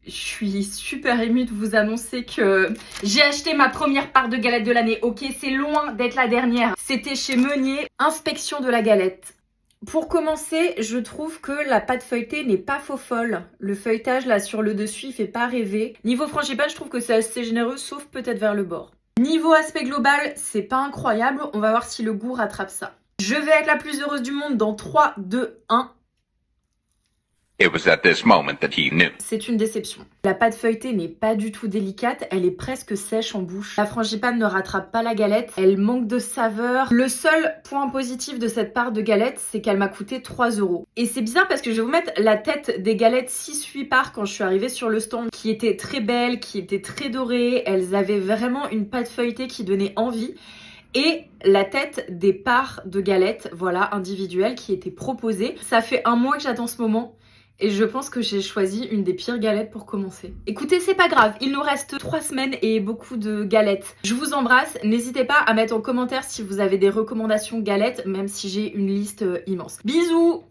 Je suis super émue de vous annoncer que j'ai acheté ma première part de galette de l'année. Ok, c'est loin d'être la dernière. C'était chez Meunier, inspection de la galette. Pour commencer, je trouve que la pâte feuilletée n'est pas faux folle. Le feuilletage là sur le dessus, il fait pas rêver. Niveau frangipane, je trouve que c'est assez généreux, sauf peut-être vers le bord. Niveau aspect global, c'est pas incroyable. On va voir si le goût rattrape ça. Je vais être la plus heureuse du monde dans 3, 2, 1. It was at this moment that he knew. C'est une déception. La pâte feuilletée n'est pas du tout délicate, elle est presque sèche en bouche. La frangipane ne rattrape pas la galette, elle manque de saveur. Le seul point positif de cette part de galette, c'est qu'elle m'a coûté 3 €. Et c'est bizarre parce que je vais vous mettre la tête des galettes 6-8 parts quand je suis arrivée sur le stand, qui étaient très belles, qui étaient très dorées. Elles avaient vraiment une pâte feuilletée qui donnait envie. Et la tête des parts de galettes, voilà, individuelles, qui étaient proposées. Ça fait un mois que j'attends ce moment. Et je pense que j'ai choisi une des pires galettes pour commencer. Écoutez, c'est pas grave, il nous reste 3 semaines et beaucoup de galettes. Je vous embrasse, n'hésitez pas à mettre en commentaire si vous avez des recommandations galettes, même si j'ai une liste immense. Bisous!